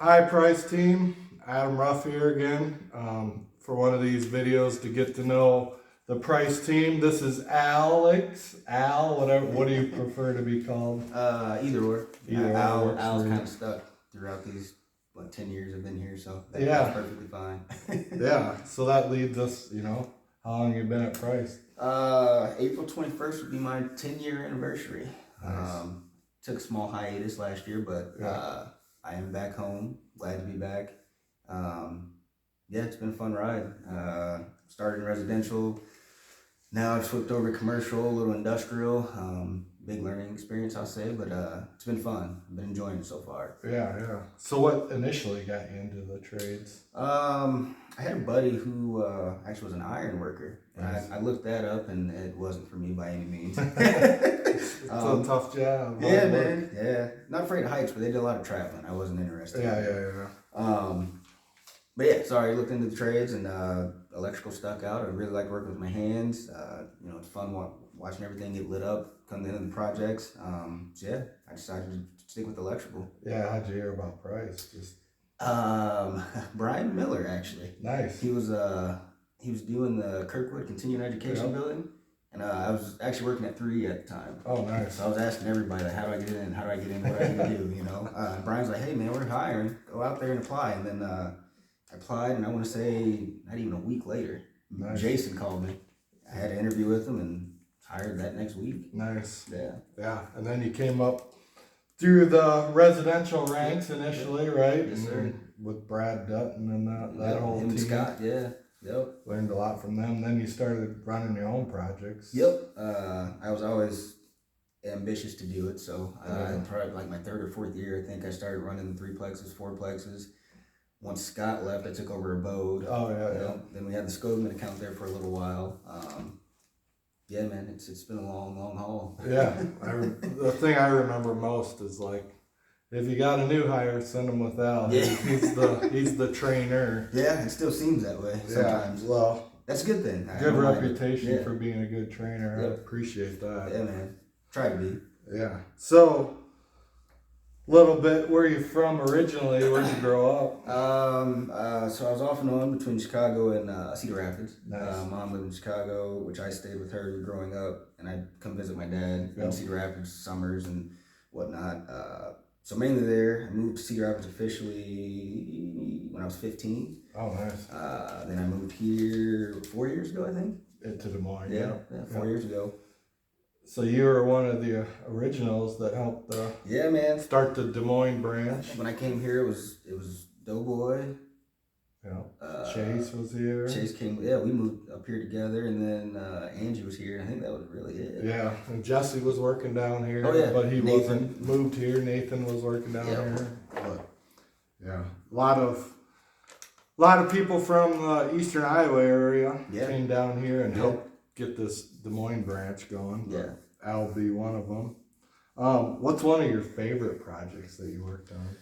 Hi, Price Team. Adam Ruff here again for one of these videos to get to know the Price Team. This is Alex. Al, whatever. What do you prefer to be called? Either or. Either or Al's works kind for of stuck throughout these 10 years I've been here, so Yeah. that's perfectly fine. Yeah. So that leads us, how long you been at Price? April 21st would be my 10-year anniversary. Nice. Took a small hiatus last year, but Yeah. I am back home. Glad to be back. Yeah, it's been a fun ride. Started in residential. Now I've flipped over to commercial, a little industrial. Big learning experience, I'll say, but it's been fun. I've been enjoying it so far. Yeah. So what initially got you into the trades? I had a buddy who actually was an iron worker. Nice. I looked that up, and it wasn't for me by any means. It's a tough job. Yeah, man. Yeah, not afraid of heights, but they did a lot of traveling. I wasn't interested. Yeah. But yeah, so I looked into the trades, and electrical stuck out. I really like working with my hands. It's fun watching everything get lit up, come into the projects. So yeah, I decided to stick with electrical. Yeah, how'd you hear about Price? Brian Miller, actually. Nice. He was doing the Kirkwood Continuing Education building, and I was actually working at 3 at the time. Oh, nice. So I was asking everybody, like, how do I get in? How do I get in? What do I need to do? And Brian's like, hey man, we're hiring. Go out there and apply. And then I applied, and I want to say not even a week later, Nice. Jason called me. I had an interview with him and hired that next week. Nice. Yeah. And then you came up through the residential ranks initially, right? Yes, sir. With Brad Dutton and that whole him team. And Scott, yeah. Yep. Learned a lot from them. Then you started running your own projects. Yep. I was always ambitious to do it, so probably like my 3rd or 4th year, I think I started running 3-plexes, 4-plexes. Once Scott left, I took over Abode. Oh yeah. Then we had the Skogeman account there for a little while. Yeah, man, it's been a long haul. Yeah. The thing I remember most is like, if you got a new hire, send them with Al. Yeah. He's the trainer. Yeah, it still seems that way sometimes. Yeah. Well, that's a good thing. Good reputation for being a good trainer. I appreciate that. Yeah, man. Try to be. Yeah. So, little bit, where you from originally? Where'd you grow up? So I was off and on between Chicago and Cedar Rapids. Nice. Mom lived in Chicago, which I stayed with her growing up, and I'd come visit my dad in Cedar Rapids summers and whatnot. So mainly there. I moved to Cedar Rapids officially when I was 15. Oh, nice. Then I moved here 4 years ago, I think. To Des Moines. Yeah, 4 years ago. So you were one of the originals that helped man, start the Des Moines branch. When I came here, it was Doughboy. Yeah. Chase was here. Chase came. Yeah, we moved up here together, and then Angie was here. I think that was really it. Yeah, and Jesse was working down here. Oh yeah, but he Nathan wasn't moved here. Nathan was working down here. But yeah, a lot of people from the Eastern Iowa area came down here and helped get this Des Moines branch going. Yeah, I'll be one of them. What's one of your favorite projects that you worked on?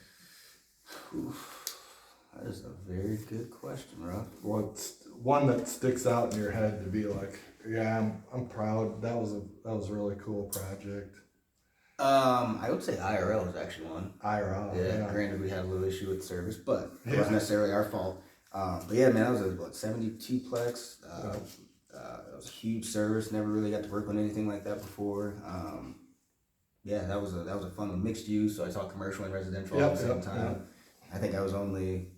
Oof. That is a very good question, Rob. What's one that sticks out in your head to be like, yeah, I'm proud. That was a really cool project. I would say IRL is actually one. IRL. Yeah. Granted, we had a little issue with service, but it wasn't necessarily our fault. But yeah, man, that was 72-plex. That was a huge service. Never really got to work on anything like that before. Yeah, that was a fun one. Mixed use, so I taught commercial and residential all at the same time. I think I was only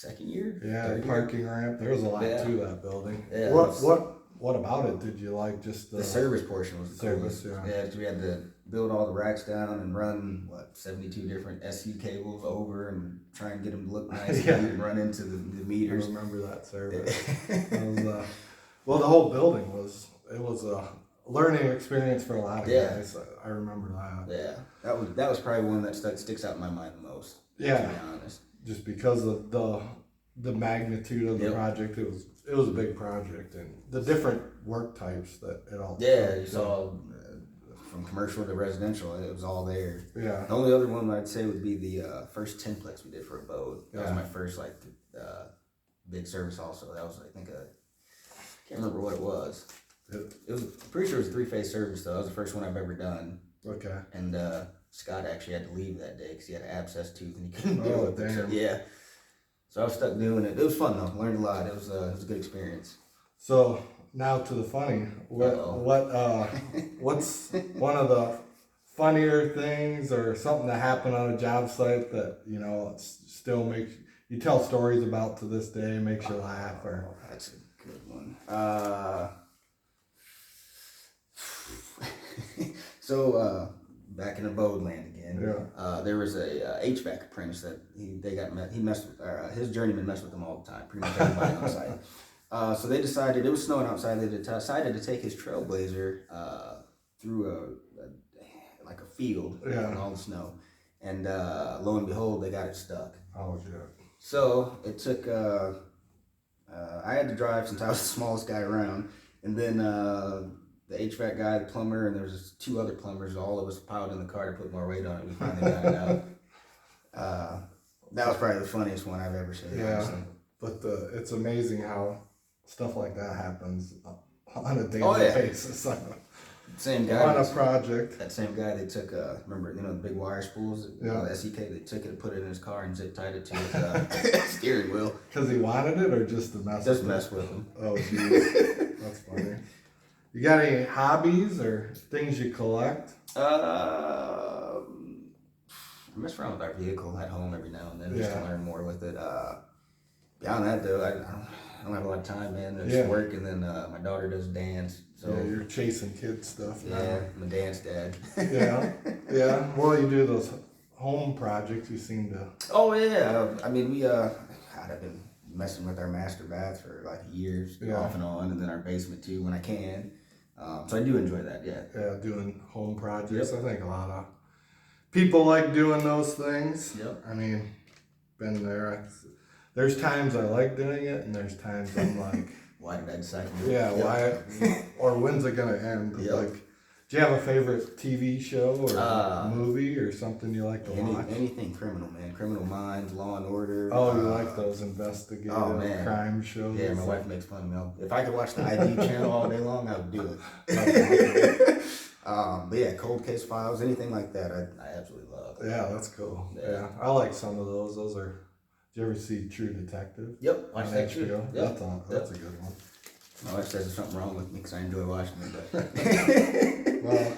2nd year. Yeah, the parking ramp. There was a lot to that building. Yeah, what about it did you like? Just the service portion was the service. Coolest. Yeah, we had to build all the racks down and run 72 different SU cables over and try and get them to look nice and run into the meters. I remember that service. Well, the whole building was a learning experience for a lot of guys. I remember that. Yeah, that was probably one that sticks out in my mind the most. Yeah, to be honest. Just because of the magnitude of the project, it was a big project, and the different work types that it all. Yeah, you saw from commercial to residential, it was all there. Yeah. The only other one I'd say would be the first 10-plex we did for Abode. That was my first big service. Also, that was I think can't remember what it was. It was pretty sure it was a 3-phase service though. That was the first one I've ever done. Okay. And Scott actually had to leave that day because he had an abscess tooth and he couldn't do Oh, it. damn. So, yeah. So I was stuck doing it. It was fun though. Learned a lot. It was a good experience. So now to the funny. What's one of the funnier things or something that happened on a job site that, you know, still makes you tell stories about to this day, makes you laugh? Or That's a good one. So back in Abode Land again, there was a HVAC apprentice that he messed with. His journeyman messed with him all the time. Pretty much everybody on site. So they decided, it was snowing outside. They decided to take his Trailblazer through like a field in all the snow, and lo and behold, they got it stuck. oh shit. So it took. I had to drive since I was the smallest guy around, and then the HVAC guy, the plumber, and there was 2 other plumbers. All of us piled in the car to put more weight on it. We finally got it out. That was probably the funniest one I've ever seen. Yeah, honestly. But it's amazing how stuff like that happens on a daily basis. Same guy on a project. That same guy, they took remember, you know, the big wire spools, the SEK. They took it and put it in his car and zip tied it to his steering wheel. Because he wanted it, or just to mess? Just mess with him. Oh, jeez, that's funny. You got any hobbies or things you collect? I mess around with our vehicle at home every now and then just to learn more with it. Beyond that, though, I don't have a lot of time, man. There's work, and then my daughter does dance. So you're chasing kid stuff now. Yeah, I'm a dance dad. yeah. Well, you do those home projects. You seem to. Oh yeah, I mean I've been messing with our master bath for like years, off and on, and then our basement too when I can. So I do enjoy that. Yeah, doing home projects. I think a lot of people like doing those things. Yep. I mean, been there. There's times I like doing it, and there's times I'm like, why did I decide to do it? Yeah, why? Or when's it gonna end? Like, do you have a favorite TV show or movie or something you like to watch? Anything criminal, man. Criminal Minds, Law and Order. Oh, you like those investigative crime shows? Yeah, my wife makes fun of me. If I could watch the ID channel all day long, I would do it. But yeah, Cold Case Files, anything like that, I absolutely love. Yeah, that's cool. Yeah, I like some of those. Those are. Did you ever see True Detective? Yep, watch that too. Yep. That's a good one. My wife says there's something wrong with me because I enjoy watching it. But well,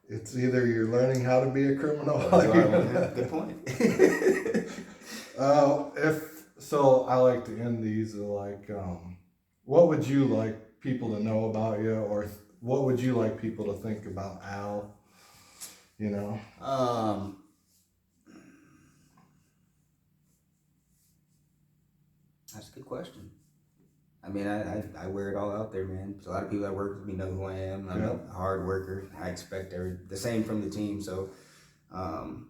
it's either you're learning how to be a criminal. Good point. I like to end these like, what would you like people to know about you, or what would you like people to think about Al? You know. That's a good question. I mean, I wear it all out there, man. A lot of people that work with me know who I am. I'm a hard worker. I expect the same from the team. So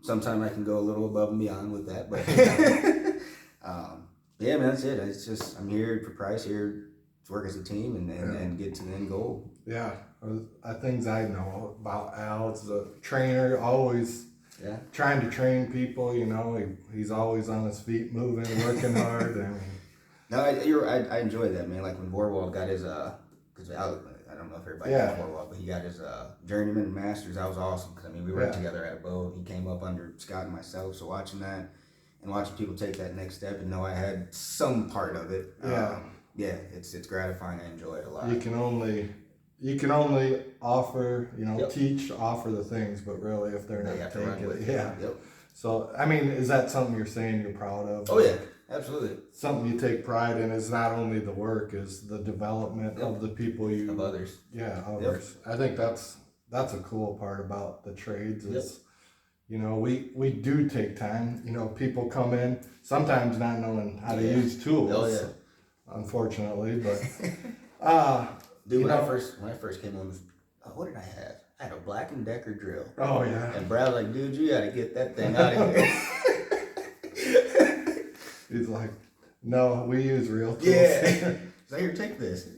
sometimes I can go a little above and beyond with that. But yeah, man, that's it. It's just I'm here for Price, here to work as a team and get to the end goal. Yeah, things I know about Al is a trainer, always trying to train people. You know, he's always on his feet, moving, working hard. I mean. No, I enjoy that, man. Like when Borwald got his because I don't know if everybody knows Borwald, but he got his journeyman and masters. That was awesome because I mean we worked together at a boat. He came up under Scott and myself, so watching that and watching people take that next step and know I had some part of it. It's gratifying. I enjoy it a lot. You can only offer, teach, offer the things, but really if they're not taking it, So I mean, is that something you're saying you're proud of? Oh yeah. Absolutely. Something you take pride in is not only the work, is the development of the people of others. Yeah, others. I think that's a cool part about the trades is, we do take time. People come in sometimes not knowing how to use tools. Oh yeah. Unfortunately, but dude, when I first came on, what did I have? I had a Black & Decker drill. Oh yeah. And Brad's like, dude, you got to get that thing out of here. He's like, no, we use real tools. Yeah. So here, take this.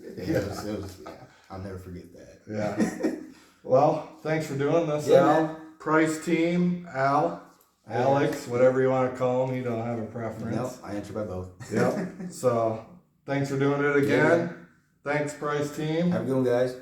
I'll never forget that. Yeah. Well, thanks for doing this, Al. Man. Price team, Al, Alex, whatever you want to call him. You don't have a preference. Nope, I answer by both. Yep. So thanks for doing it again. Thanks, Price team. Have a good one, guys.